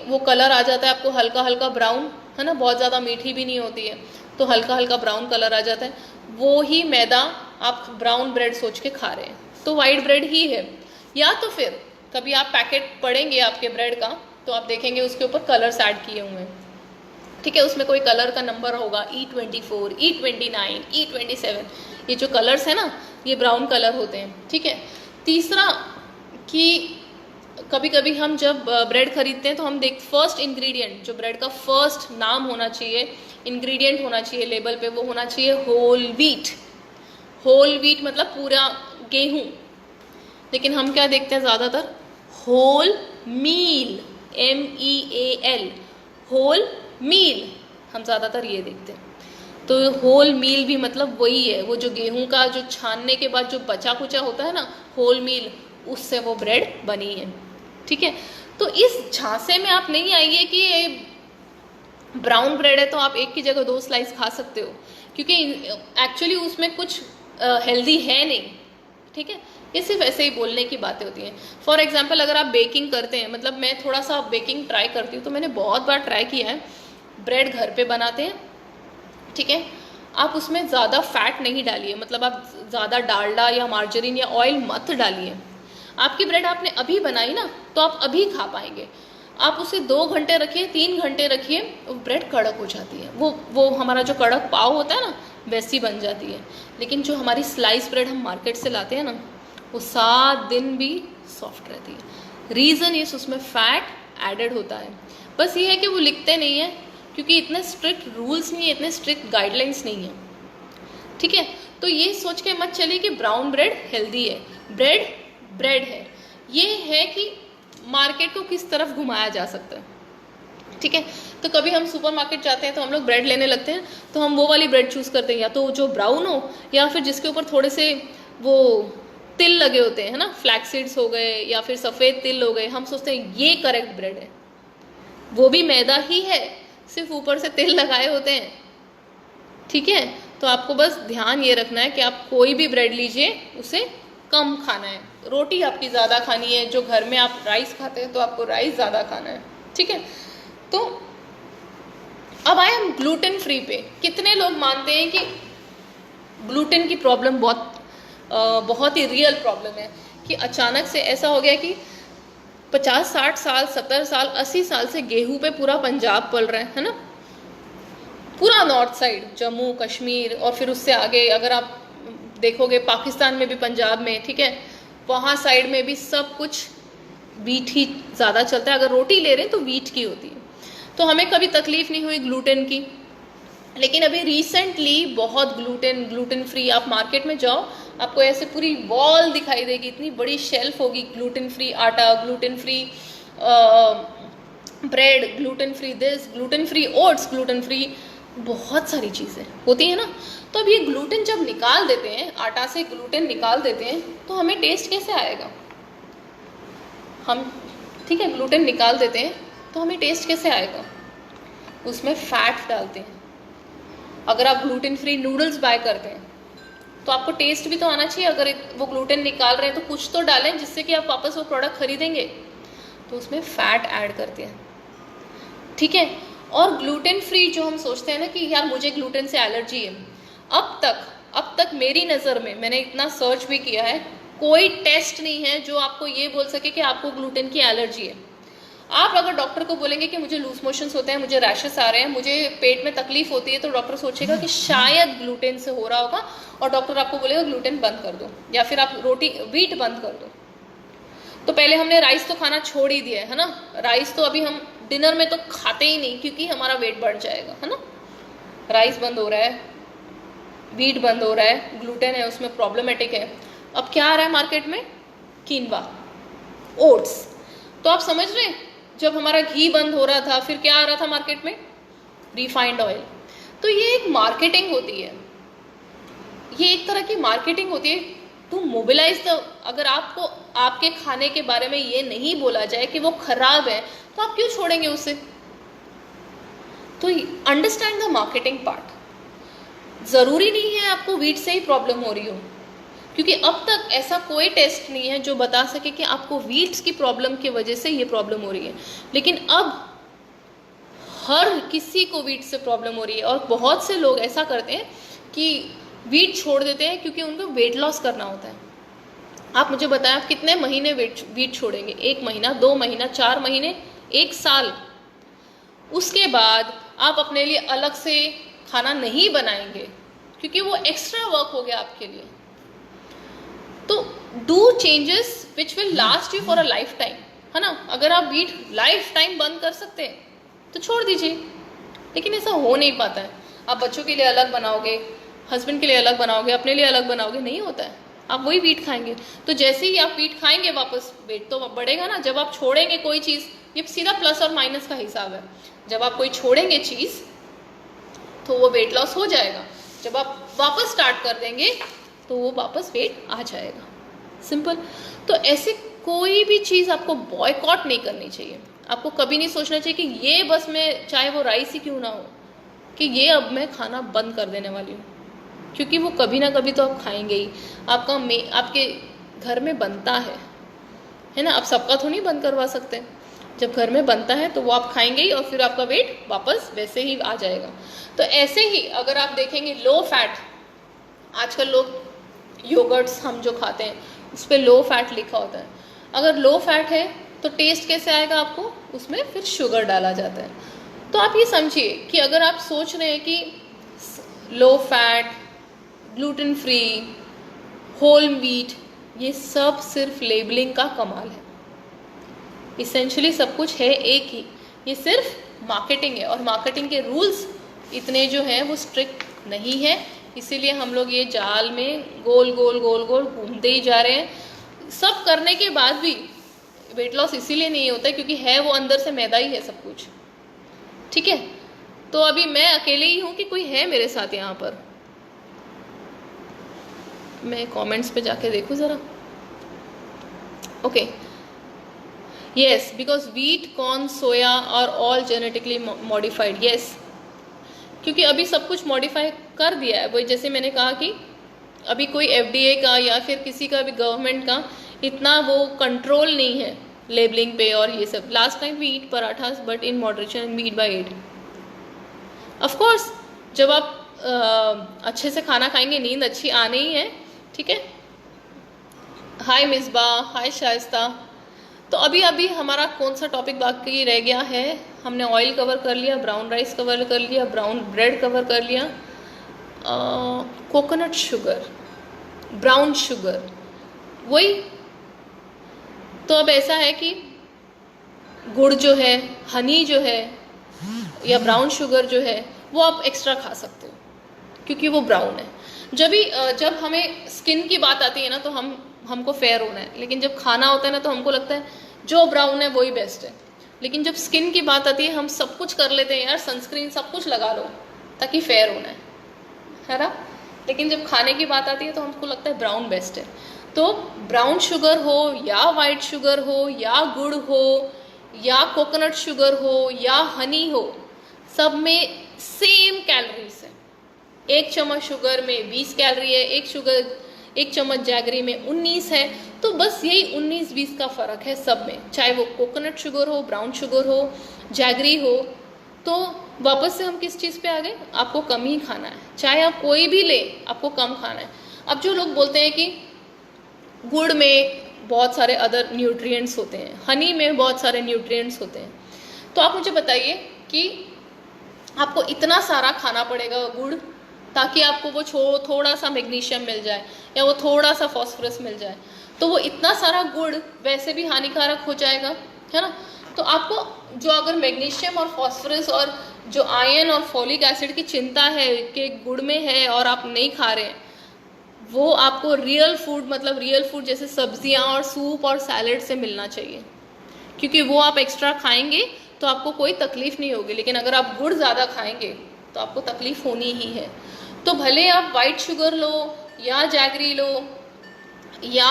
[SPEAKER 1] वो कलर आ जाता है आपको हल्का हल्का ब्राउन, है ना, बहुत ज़्यादा मीठी भी नहीं होती है, तो हल्का हल्का ब्राउन कलर आ जाता है। वो ही मैदा आप ब्राउन ब्रेड सोच के खा रहे हैं, तो वाइट ब्रेड ही है। या तो फिर कभी आप पैकेट पढ़ेंगे आपके ब्रेड का तो आप देखेंगे उसके ऊपर कलर्स ऐड किए हुए हैं, ठीक है, उसमें कोई कलर का नंबर होगा E24, E29, E27, ये जो कलर्स है ना ये ब्राउन कलर होते हैं, ठीक है। तीसरा कि कभी कभी हम जब ब्रेड खरीदते हैं तो हम फर्स्ट इंग्रेडिएंट, जो ब्रेड का फर्स्ट नाम होना चाहिए, इंग्रेडिएंट होना चाहिए लेबल पे, वो होना चाहिए होल व्हीट। होल व्हीट मतलब पूरा गेहूं, लेकिन हम क्या देखते हैं ज़्यादातर, whole meal, MEAL, whole meal, हम ज़्यादातर ये देखते हैं। तो होल मील भी मतलब वही है, वो जो गेहूं का जो छानने के बाद जो बचा कुचा होता है ना, होल मील, उससे वो ब्रेड बनी है, ठीक है। तो इस झांसे में आप नहीं आइए कि ये ब्राउन ब्रेड है तो आप एक की जगह 2 स्लाइस खा सकते हो, क्योंकि एक्चुअली उसमें कुछ हेल्दी है नहीं, ठीक है। ये सिर्फ ऐसे ही बोलने की बातें होती हैं। फॉर एग्जाम्पल अगर आप बेकिंग करते हैं, मतलब मैं थोड़ा सा बेकिंग ट्राई करती हूँ, तो मैंने बहुत बार ट्राई किया है, ब्रेड घर पे बनाते हैं, ठीक है, आप उसमें ज़्यादा फैट नहीं डालिए, मतलब आप ज़्यादा डालडा या मार्जरीन या ऑयल मत डालिए। आपकी ब्रेड आपने अभी बनाई ना तो आप अभी खा पाएंगे। आप उसे 2 घंटे रखिए, 3 घंटे रखिए, ब्रेड कड़क हो जाती है, वो हमारा जो कड़क पाव होता है ना वैसी बन जाती है। लेकिन जो हमारी स्लाइस ब्रेड हम मार्केट से लाते हैं ना, वो 7 दिन भी सॉफ्ट रहती है। रीज़न ये उसमें फैट एडेड होता है, बस ये है कि वो लिखते नहीं है, क्योंकि इतने स्ट्रिक्ट रूल्स नहीं है, इतने स्ट्रिक्ट गाइडलाइंस नहीं है, ठीक है। तो ये सोच के मत चलिए कि ब्राउन ब्रेड हेल्दी है, ब्रेड है। ये है कि मार्केट को किस तरफ घुमाया जा सकता है, ठीक है। तो कभी हम सुपरमार्केट जाते हैं तो हम लोग ब्रेड लेने लगते हैं, तो हम वो वाली ब्रेड चूज़ करते हैं, या तो जो ब्राउन हो या फिर जिसके ऊपर थोड़े से वो तिल लगे होते हैं, है ना, फ्लैक्स सीड्स हो गए या फिर सफ़ेद तिल हो गए। हम सोचते हैं ये करेक्ट ब्रेड है, वो भी मैदा ही है, सिर्फ ऊपर से तिल लगाए होते हैं, ठीक है। तो आपको बस ध्यान ये रखना है कि आप कोई भी ब्रेड लीजिए उसे कम खाना है, रोटी आपकी ज़्यादा खानी है। जो घर में आप राइस खाते हैं तो आपको राइस ज़्यादा खाना है, ठीक है। तो अब आए हम ग्लूटेन फ्री पे। कितने लोग मानते हैं कि ग्लूटेन की प्रॉब्लम बहुत ही रियल प्रॉब्लम है, कि अचानक से ऐसा हो गया कि 50, 60 साल, 70 साल, 80 साल से गेहूं पे पूरा पंजाब पल रहा है ना, पूरा नॉर्थ साइड, जम्मू कश्मीर, और फिर उससे आगे अगर आप देखोगे पाकिस्तान में भी, पंजाब में, ठीक है, वहाँ साइड में भी सब कुछ वीट ही ज़्यादा चलता है। अगर रोटी ले रहे हैं तो वीट की होती है, तो हमें कभी तकलीफ नहीं हुई ग्लूटेन की। लेकिन अभी रिसेंटली बहुत ग्लूटेन फ्री, आप मार्केट में जाओ आपको ऐसे पूरी वॉल दिखाई देगी, इतनी बड़ी शेल्फ होगी, ग्लूटेन फ्री आटा, gluten free bread, gluten free this, gluten free oats, gluten free, बहुत सारी चीज़ें होती हैं ना। तो अब ये ग्लूटेन जब निकाल देते हैं, आटा से ग्लूटेन निकाल देते हैं, तो हमें टेस्ट कैसे आएगा? हम, ठीक है, ग्लूटेन निकाल देते हैं, तो हमें टेस्ट कैसे आएगा? उसमें फैट डालते हैं। अगर आप ग्लूटेन फ्री नूडल्स बाय करते हैं तो आपको टेस्ट भी तो आना चाहिए। अगर वो ग्लूटेन निकाल रहे हैं तो कुछ तो डालें जिससे कि आप वापस वो प्रोडक्ट खरीदेंगे। तो उसमें फैट ऐड करते हैं, ठीक है। और ग्लूटेन फ्री जो हम सोचते हैं ना कि यार मुझे ग्लूटेन से एलर्जी है, अब तक मेरी नज़र में, मैंने इतना सर्च भी किया है, कोई टेस्ट नहीं है जो आपको ये बोल सके कि आपको ग्लूटेन की एलर्जी है। आप अगर डॉक्टर को बोलेंगे कि मुझे लूज मोशंस होते हैं, मुझे रैशेस आ रहे हैं, मुझे पेट में तकलीफ होती है, तो डॉक्टर सोचेगा कि शायद ग्लूटेन से हो रहा होगा और डॉक्टर आपको बोलेगा ग्लूटेन बंद कर दो या फिर आप व्हीट बंद कर दो। तो पहले हमने राइस तो खाना छोड़ ही दिया है ना। राइस तो अभी हम डिनर में तो खाते ही नहीं क्योंकि हमारा वेट बढ़ जाएगा, है ना। राइस बंद हो रहा है, व्हीट बंद हो रहा है, ग्लूटेन है उसमें प्रॉब्लमेटिक है। अब क्या आ रहा है मार्केट में? कीनवा, ओट्स। तो आप समझ रहे हैं, जब हमारा घी बंद हो रहा था फिर क्या आ रहा था मार्केट में? Refined oil. तो ये एक मार्केटिंग होती है, ये एक तरह की मार्केटिंग होती है टू मोबिलाइज द। अगर आपको आपके खाने के बारे में ये नहीं बोला जाए कि वो खराब है तो आप क्यों छोड़ेंगे उसे? तो अंडरस्टैंड द मार्केटिंग पार्ट। ज़रूरी नहीं है आपको व्हीट से ही प्रॉब्लम हो रही हो, क्योंकि अब तक ऐसा कोई टेस्ट नहीं है जो बता सके कि आपको व्हीट्स की प्रॉब्लम की वजह से ये प्रॉब्लम हो रही है। लेकिन अब हर किसी को व्हीट से प्रॉब्लम हो रही है और बहुत से लोग ऐसा करते हैं कि व्हीट छोड़ देते हैं क्योंकि उनको वेट लॉस करना होता है। आप मुझे बताएं, आप कितने महीने व्हीट छोड़ेंगे? 1 महीना, 2 महीना, 4 महीने, 1 साल? उसके बाद आप अपने लिए अलग से खाना नहीं बनाएंगे क्योंकि वो एक्स्ट्रा वर्क हो गया आपके लिए। तो do changes which will last you for a life time, है ना। अगर आप व्हीट लाइफ टाइम बंद कर सकते हैं तो छोड़ दीजिए, लेकिन ऐसा हो नहीं पाता है। आप बच्चों के लिए अलग बनाओगे, हस्बैंड के लिए अलग बनाओगे, अपने लिए अलग बनाओगे, नहीं होता है। आप वही व्हीट खाएंगे। तो जैसे ही आप व्हीट खाएंगे वापस वेट तो बढ़ेगा ना। जब आप छोड़ेंगे कोई चीज़, ये सीधा प्लस और माइनस का हिसाब है। जब आप कोई छोड़ेंगे चीज़ तो वो वेट लॉस हो जाएगा, जब आप वापस स्टार्ट कर देंगे तो वो वापस वेट आ जाएगा, सिंपल। तो ऐसे कोई भी चीज़ आपको बॉयकॉट नहीं करनी चाहिए। आपको कभी नहीं सोचना चाहिए कि ये बस मैं, चाहे वो राइस ही क्यों ना हो, कि ये अब मैं खाना बंद कर देने वाली हूँ, क्योंकि वो कभी ना कभी तो आप खाएंगे ही। आपके घर में बनता है ना। आप सबका तो नहीं बंद करवा सकते। जब घर में बनता है तो वो आप खाएंगे ही और फिर आपका वेट वापस वैसे ही आ जाएगा। तो ऐसे ही अगर आप देखेंगे लो फैट, आजकल लोग योगर्ट्स हम जो खाते हैं उस पर लो फैट लिखा होता है। अगर लो फैट है तो टेस्ट कैसे आएगा आपको? उसमें फिर शुगर डाला जाता है। तो आप ये समझिए कि अगर आप सोच रहे हैं कि low fat, gluten free, whole wheat, ये सब सिर्फ लेबलिंग का कमाल है। इसेंशली सब कुछ है एक ही, ये सिर्फ मार्केटिंग है। और मार्केटिंग के रूल्स इतने जो हैं वो स्ट्रिक्ट नहीं है, इसीलिए हम लोग ये जाल में गोल गोल गोल गोल घूमते ही जा रहे हैं। सब करने के बाद भी वेट लॉस इसीलिए नहीं होता है क्योंकि है वो अंदर से मैदा ही है सब कुछ, ठीक है। तो अभी मैं अकेले ही हूँ कि कोई है मेरे साथ यहाँ पर? मैं कमेंट्स पे जाके देखूँ ज़रा। Okay, yes, because wheat, corn, soya are all genetically modified. Yes, क्योंकि अभी सब कुछ मॉडिफाई कर दिया है। वही जैसे मैंने कहा कि अभी कोई FDA का या फिर किसी का भी गवर्नमेंट का इतना वो कंट्रोल नहीं है लेबलिंग पे और ये सब। Last time we eat parathas but in moderation and we eat by 8। Of course जब आप अच्छे से खाना खाएंगे नींद अच्छी आनी ही है, ठीक है। हाय मिसबा, हाय शाइस्ता। तो अभी हमारा कौन सा टॉपिक बाकी रह गया है? हमने ऑयल कवर कर लिया, ब्राउन राइस कवर कर लिया, ब्राउन ब्रेड कवर कर लिया, कोकोनट शुगर, ब्राउन शुगर, वही। तो अब ऐसा है कि गुड़ जो है, हनी जो है या ब्राउन शुगर जो है वो आप एक्स्ट्रा खा सकते हो क्योंकि वो ब्राउन है। जब हमें स्किन की बात आती है ना तो हमको फेयर होना है, लेकिन जब खाना होता है ना तो हमको लगता है जो ब्राउन है वही बेस्ट है। लेकिन जब स्किन की बात आती है हम सब कुछ कर लेते हैं, यार सनस्क्रीन सब कुछ लगा लो ताकि फेयर होना है ना। लेकिन जब खाने की बात आती है तो हमको लगता है ब्राउन बेस्ट है। तो ब्राउन शुगर हो या वाइट शुगर हो या गुड़ हो या कोकोनट शुगर हो या हनी हो, सब में सेम कैलोरीज है। एक चम्मच शुगर में 20 कैलोरी है, एक चम्मच जैगरी में 19 है। तो बस यही 19-20 का फ़र्क है सब में, चाहे वो कोकोनट शुगर हो, ब्राउन शुगर हो, जैगरी हो। तो वापस से हम किस चीज़ पे आ गए, आपको कम ही खाना है, चाहे आप कोई भी ले, आपको कम खाना है। अब जो लोग बोलते हैं कि गुड़ में बहुत सारे अदर न्यूट्रिएंट्स होते हैं, हनी में बहुत सारे न्यूट्रिएंट्स होते हैं, तो आप मुझे बताइए कि आपको इतना सारा खाना पड़ेगा गुड़ ताकि आपको वो थोड़ा सा मैग्नीशियम मिल जाए या वो थोड़ा सा फॉस्फोरस मिल जाए, तो वो इतना सारा गुड़ वैसे भी हानिकारक हो जाएगा, है ना। तो आपको जो अगर मैग्नीशियम और फॉस्फोरस और जो आयरन और फॉलिक एसिड की चिंता है कि गुड़ में है और आप नहीं खा रहे हैं, वो आपको रियल फूड, मतलब रियल फूड जैसे सब्जियां और सूप और सैलेड से मिलना चाहिए, क्योंकि वो आप एक्स्ट्रा खाएंगे तो आपको कोई तकलीफ नहीं होगी। लेकिन अगर आप गुड़ ज़्यादा खाएंगे तो आपको तकलीफ होनी ही है। तो भले आप वाइट शुगर लो या जैगरी लो या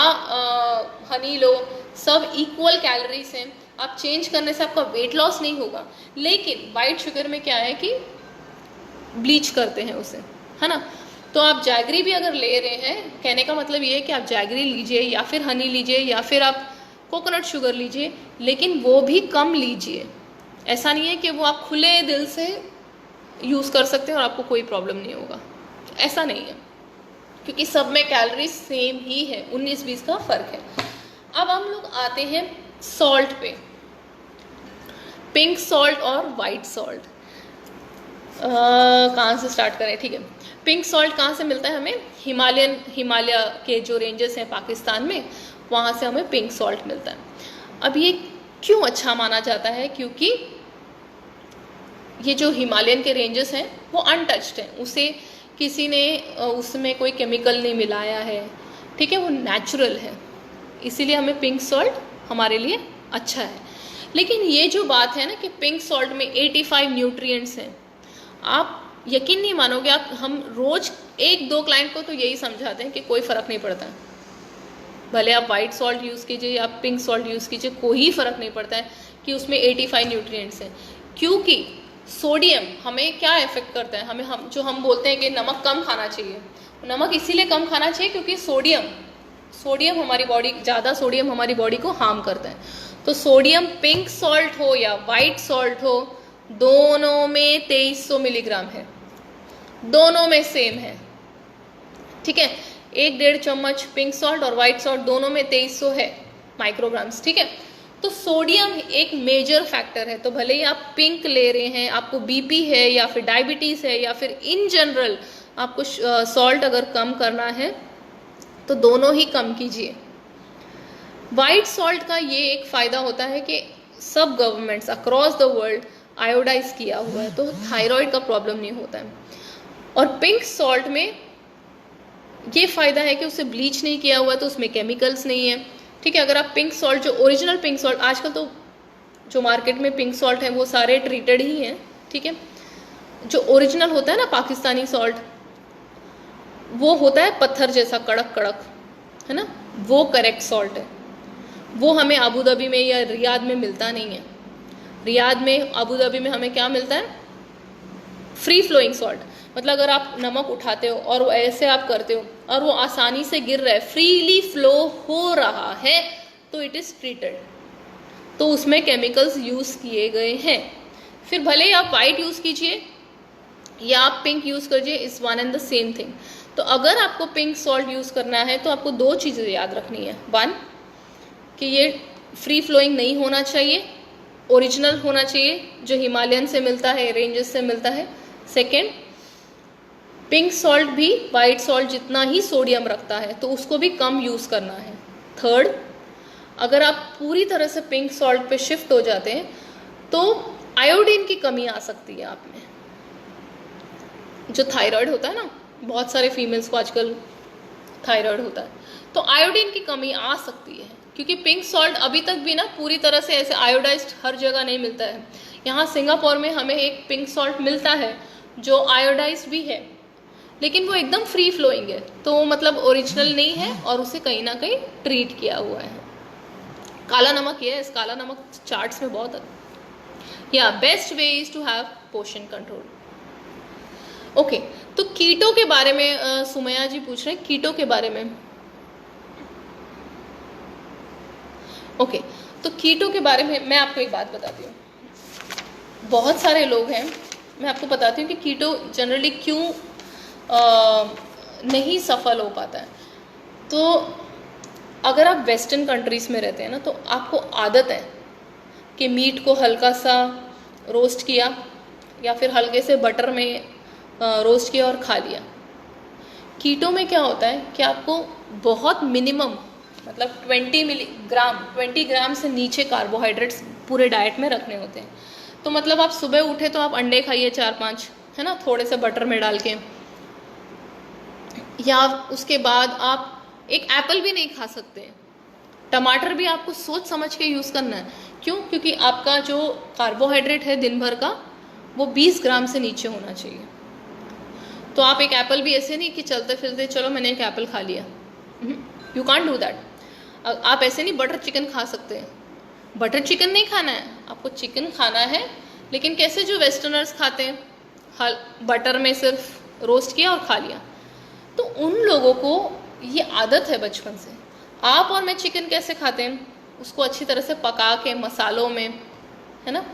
[SPEAKER 1] हनी लो, सब इक्वल कैलोरीज हैं। आप चेंज करने से आपका वेट लॉस नहीं होगा, लेकिन वाइट शुगर में क्या है कि ब्लीच करते हैं उसे, है ना। तो आप जैगरी भी अगर ले रहे हैं, कहने का मतलब ये है कि आप जैगरी लीजिए या फिर हनी लीजिए या फिर आप कोकोनट शुगर लीजिए, लेकिन वो भी कम लीजिए। ऐसा नहीं है कि वो आप खुले दिल से यूज़ कर सकते हैं और आपको कोई प्रॉब्लम नहीं होगा, ऐसा नहीं है, क्योंकि सब में कैलोरी सेम ही है, 19-20 का फ़र्क है। अब हम लोग आते हैं सॉल्ट पे, पिंक सॉल्ट और वाइट सॉल्ट। कहाँ से स्टार्ट करें, ठीक है। पिंक सॉल्ट कहाँ से मिलता है हमें, हिमालय के जो रेंजेस हैं पाकिस्तान में, वहाँ से हमें पिंक सॉल्ट मिलता है। अब ये क्यों अच्छा माना जाता है, क्योंकि ये जो हिमालयन के रेंजेस हैं वो अनटच्ड हैं, उसे किसी ने उसमें कोई केमिकल नहीं मिलाया है, ठीक है, वो नेचुरल है, इसीलिए हमें पिंक सॉल्ट हमारे लिए अच्छा है। लेकिन ये जो बात है ना कि पिंक सॉल्ट में 85 न्यूट्रिएंट्स हैं, आप यकीन नहीं मानोगे, हम रोज 1-2 क्लाइंट को तो यही समझाते हैं कि कोई फ़र्क नहीं पड़ता है, भले आप वाइट सॉल्ट यूज़ कीजिए या पिंक सॉल्ट यूज़ कीजिए, कोई फ़र्क नहीं पड़ता है कि उसमें 85 न्यूट्रिएंट्स हैं। क्योंकि सोडियम हमें क्या इफेक्ट करता है, हम बोलते हैं कि नमक कम खाना चाहिए, नमक इसीलिए कम खाना चाहिए क्योंकि सोडियम हमारी बॉडी, ज़्यादा सोडियम हमारी बॉडी को हार्म करता है। तो सोडियम पिंक सॉल्ट हो या वाइट सॉल्ट हो, दोनों में 2300 मिलीग्राम है, दोनों में सेम है, ठीक है। 1-1.5 चम्मच पिंक सॉल्ट और वाइट सॉल्ट दोनों में 2300 है माइक्रोग्राम्स, ठीक है। तो सोडियम एक मेजर फैक्टर है। तो भले ही आप पिंक ले रहे हैं, आपको बीपी है या फिर डायबिटीज़ है या फिर इन जनरल आपको सॉल्ट अगर कम करना है तो दोनों ही कम कीजिए। वाइट सॉल्ट का ये एक फ़ायदा होता है कि सब governments across the world iodise किया हुआ है, तो थायराइड का प्रॉब्लम नहीं होता है। और पिंक सॉल्ट में ये फ़ायदा है कि उसे ब्लीच नहीं किया हुआ है, तो उसमें केमिकल्स नहीं है, ठीक है। अगर आप पिंक सॉल्ट, जो ओरिजिनल पिंक सॉल्ट, आजकल तो जो मार्केट में पिंक सॉल्ट है वो सारे ट्रीटेड ही हैं, ठीक है। जो ओरिजिनल होता है ना पाकिस्तानी सॉल्ट, वो होता है पत्थर जैसा कड़क कड़क, है ना, वो करेक्ट सॉल्ट है। वो हमें अबू धाबी में या रियाद में मिलता नहीं है। रियाद में, अबू धाबी में हमें क्या मिलता है, फ्री फ्लोइंग सॉल्ट, मतलब अगर आप नमक उठाते हो और वो ऐसे आप करते हो और वो आसानी से गिर रहा है, फ्रीली फ्लो हो रहा है, तो इट इज़ ट्रीटेड, तो उसमें केमिकल्स यूज़ किए गए हैं। फिर भले ही आप वाइट यूज़ कीजिए या आप पिंक यूज़ करिए, is one and the same thing. तो अगर आपको पिंक सॉल्ट यूज़ करना है तो आपको 2 चीज़ें याद रखनी है। 1 कि ये फ्री फ्लोइंग नहीं होना चाहिए, ओरिजिनल होना चाहिए, जो हिमालयन से मिलता है, रेंजेस से मिलता है। 2 पिंक सॉल्ट भी वाइट सॉल्ट जितना ही सोडियम रखता है, तो उसको भी कम यूज़ करना है। 3 अगर आप पूरी तरह से पिंक सॉल्ट पे शिफ्ट हो जाते हैं तो आयोडीन की कमी आ सकती है आप में। जो थायराइड होता है ना, बहुत सारे फीमेल्स को आजकल थायराइड होता है, तो आयोडीन की कमी आ सकती है, क्योंकि पिंक सॉल्ट अभी तक भी ना पूरी तरह से ऐसे आयोडाइज्ड हर जगह नहीं मिलता है। यहाँ सिंगापुर में हमें एक पिंक सॉल्ट मिलता है जो आयोडाइज्ड भी है, लेकिन वो एकदम फ्री फ्लोइंग है, तो मतलब ओरिजिनल नहीं है और उसे कहीं ना कहीं ट्रीट किया हुआ है, काला नमक, ये इस काला नमक चार्ट्स में बहुत है। या best way is to have portion control. Okay, तो कीटो के बारे में सुमैया जी पूछ रहे हैं कीटो के बारे में। ओके, तो कीटो के बारे में मैं आपको एक बात बताती हूँ। बहुत सारे लोग हैं, मैं आपको बताती हूँ कि कीटो जनरली क्यों नहीं सफल हो पाता है। तो अगर आप वेस्टर्न कंट्रीज़ में रहते हैं ना, तो आपको आदत है कि मीट को हल्का सा रोस्ट किया या फिर हल्के से बटर में रोस्ट किया और खा लिया। कीटो में क्या होता है कि आपको बहुत मिनिमम मतलब 20 ग्राम से नीचे कार्बोहाइड्रेट्स पूरे डाइट में रखने होते हैं। तो मतलब आप सुबह उठे तो आप अंडे खाइए 4-5, है ना, थोड़े से बटर में डाल के, या उसके बाद आप एक एप्पल भी नहीं खा सकते। टमाटर भी आपको सोच समझ के यूज़ करना है। क्यों? क्योंकि आपका जो कार्बोहाइड्रेट है दिन भर का वो 20 ग्राम से नीचे होना चाहिए। तो आप एक एप्पल भी ऐसे नहीं कि चलते फिरते चलो मैंने एक एप्पल खा लिया, यू कांट डू दैट। आप ऐसे नहीं बटर चिकन खा सकते हैं। बटर चिकन नहीं खाना है, आपको चिकन खाना है, लेकिन कैसे जो वेस्टर्नर्स खाते हैं, बटर में सिर्फ रोस्ट किया और खा लिया। तो उन लोगों को ये आदत है बचपन से। आप और मैं चिकन कैसे खाते हैं, उसको अच्छी तरह से पका के मसालों में, है ना।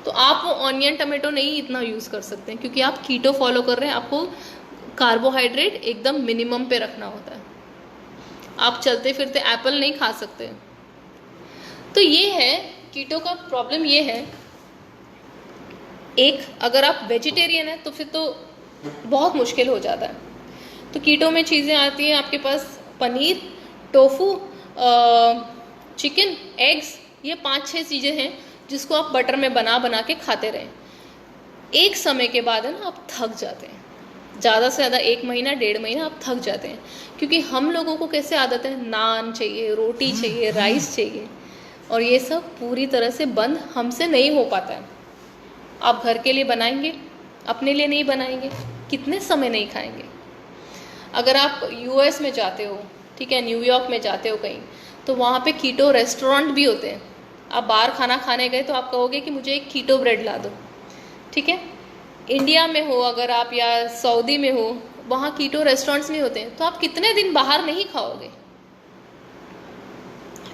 [SPEAKER 1] तो आप वो ऑनियन टमाटो नहीं इतना यूज़ कर सकते हैं, क्योंकि आप कीटो फॉलो कर रहे हैं। आपको कार्बोहाइड्रेट एकदम मिनिमम पे रखना होता है। आप चलते फिरते एप्पल नहीं खा सकते। तो ये है कीटो का प्रॉब्लम। ये है एक, अगर आप वेजिटेरियन हैं तो फिर तो बहुत मुश्किल हो जाता है। तो कीटो में चीज़ें आती हैं आपके पास पनीर, टोफू, चिकन, एग्स, ये 5-6 चीज़ें हैं जिसको आप बटर में बना बना के खाते रहें। एक समय के बाद है ना आप थक जाते हैं, ज़्यादा से ज़्यादा 1 महीना 1.5 महीना आप थक जाते हैं। क्योंकि हम लोगों को कैसे आदत है, नान चाहिए, रोटी चाहिए, राइस चाहिए, और ये सब पूरी तरह से बंद हमसे नहीं हो पाता है। आप घर के लिए बनाएंगे, अपने लिए नहीं बनाएंगे, कितने समय नहीं खाएंगे। अगर आप यूएस में जाते हो, ठीक है, न्यूयॉर्क में जाते हो कहीं, तो वहाँ पे कीटो रेस्टोरेंट भी होते हैं। आप बाहर खाना खाने गए तो आप कहोगे कि मुझे एक कीटो ब्रेड ला दो, ठीक है। इंडिया में हो अगर आप, या सऊदी में हो, वहाँ कीटो रेस्टोरेंट्स नहीं होते हैं, तो आप कितने दिन बाहर नहीं खाओगे,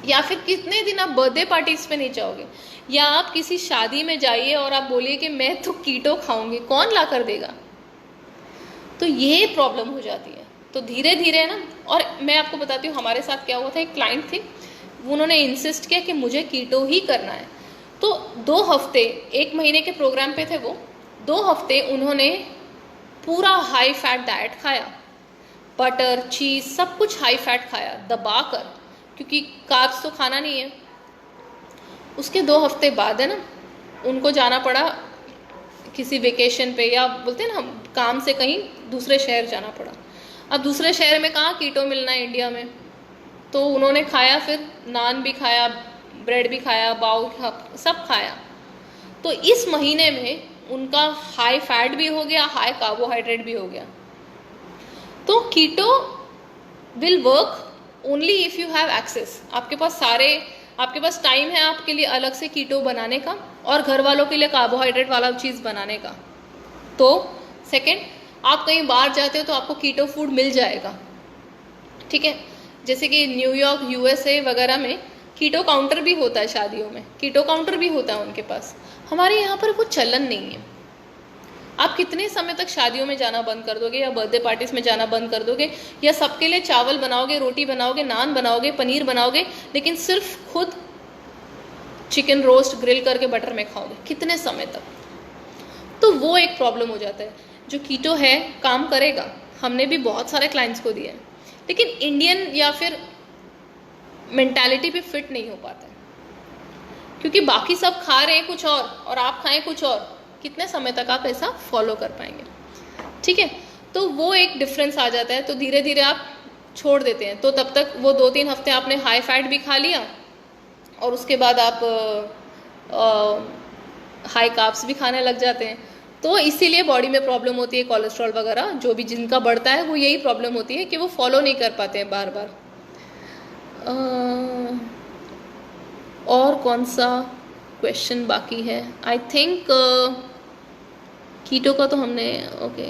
[SPEAKER 1] या फिर कितने दिन आप बर्थडे पार्टीज पे नहीं जाओगे, या आप किसी शादी में जाइए और आप बोलिए कि मैं तो कीटो खाऊंगी, कौन ला कर देगा। तो ये प्रॉब्लम हो जाती है। तो धीरे धीरे ना, और मैं आपको बताती हूँ हमारे साथ क्या हुआ था। एक क्लाइंट थी, उन्होंने इंसिस्ट किया कि मुझे कीटो ही करना है। तो 2 हफ्ते, 1 महीने के प्रोग्राम पे थे वो, 2 हफ्ते उन्होंने पूरा हाई फैट डाइट खाया, बटर, चीज़, सब कुछ हाई फैट खाया दबा कर, क्योंकि कार्ब्स तो खाना नहीं है। उसके 2 हफ्ते बाद है ना उनको जाना पड़ा किसी वेकेशन पे, या बोलते हैं ना हम, काम से कहीं दूसरे शहर जाना पड़ा। अब दूसरे शहर में कहाँ कीटो मिलना है इंडिया में। तो उन्होंने खाया, फिर नान भी खाया, ब्रेड भी खाया, बाउ सब खाया। तो इस महीने में उनका हाई फैट भी हो गया, हाई कार्बोहाइड्रेट भी हो गया। तो keto will work only if you have access. आपके पास टाइम है आपके लिए अलग से कीटो बनाने का, और घर वालों के लिए कार्बोहाइड्रेट वाला चीज़ बनाने का। तो सेकंड, आप कहीं बाहर जाते हो तो आपको कीटो फूड मिल जाएगा, ठीक है। जैसे कि न्यूयॉर्क, यूएसए वगैरह में कीटो काउंटर भी होता है, शादियों में कीटो काउंटर भी होता है उनके पास। हमारे यहाँ पर वो चलन नहीं है। आप कितने समय तक शादियों में जाना बंद कर दोगे, या बर्थडे पार्टीज में जाना बंद कर दोगे, या सबके लिए चावल बनाओगे, रोटी बनाओगे, नान बनाओगे, पनीर बनाओगे, लेकिन सिर्फ खुद चिकन रोस्ट ग्रिल करके बटर में खाओगे, कितने समय तक। तो वो एक प्रॉब्लम हो जाता है। जो कीटो है काम करेगा, हमने भी बहुत सारे क्लाइंट्स को दिए हैं, लेकिन इंडियन या फिर मेंटालिटी पे फिट नहीं हो पाता है, क्योंकि बाकी सब खा रहे हैं कुछ और आप खाएं कुछ और। कितने समय तक आप ऐसा फॉलो कर पाएंगे, ठीक है। तो वो एक डिफरेंस आ जाता है। तो धीरे धीरे आप छोड़ देते हैं। तो तब तक वो 2-3 हफ्ते आपने हाई फैट भी खा लिया, और उसके बाद आप हाई कार्ब्स भी खाने लग जाते हैं। तो इसीलिए बॉडी में प्रॉब्लम होती है, कोलेस्ट्रॉल वगैरह जो भी जिनका बढ़ता है, वो यही प्रॉब्लम होती है कि वो फॉलो नहीं कर पाते हैं बार बार। और कौन सा क्वेश्चन बाकी है? आई थिंक कीटो का तो हमने ओके।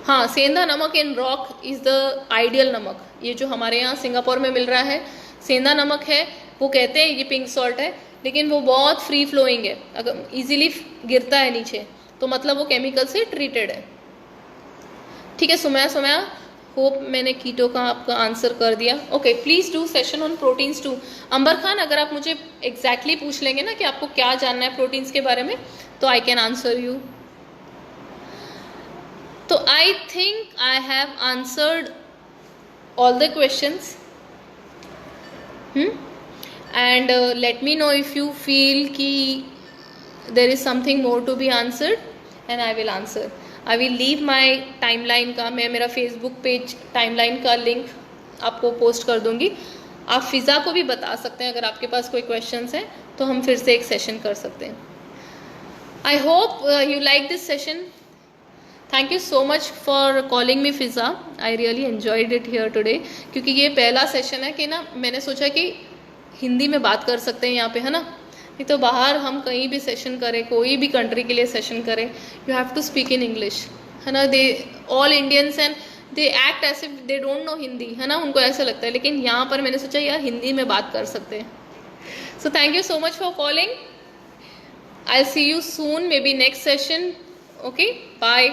[SPEAKER 1] हाँ, सेंधा नमक इन रॉक इज़ द आइडियल नमक। ये जो हमारे यहाँ सिंगापुर में मिल रहा है सेंधा नमक है, वो कहते हैं ये पिंक सॉल्ट है, लेकिन वो बहुत फ्री फ्लोइंग है, अगर इजीली गिरता है नीचे तो मतलब वो केमिकल से ट्रीटेड है। ठीक है सुमया, होप मैंने कीटो का आपका आंसर कर दिया। Okay, please do session on proteins too. Amber Khan, अगर आप मुझे एग्जैक्टली पूछ लेंगे ना कि आपको क्या जानना है प्रोटीन्स के बारे में, तो आई कैन आंसर यू। तो I think I have answered all the questions and let me know if you feel ki there is something more to be answered and I will answer. I will leave my timeline का, मैं मेरा Facebook पेज timeline का लिंक आपको पोस्ट कर दूंगी। आप फिज़ा को भी बता सकते हैं, अगर आपके पास कोई क्वेश्चंस हैं तो हम फिर से एक सेशन कर सकते हैं। I hope you like this session. Thank you so much for calling me Fiza, I really enjoyed it here today, क्योंकि ये पहला सेशन है कि ना मैंने सोचा कि हिंदी में बात कर सकते हैं यहाँ पे, है ना। नहीं तो बाहर हम कहीं भी सेशन करें, कोई भी कंट्री के लिए सेशन करें, you have to speak in English, है ना। They all Indians and they act as if they don't know Hindi, है ना, उनको ऐसा लगता है। लेकिन यहाँ पर मैंने सोचा यार हिंदी में बात कर सकते हैं। So thank you so much for calling. I see you soon, maybe next session. Okay, bye.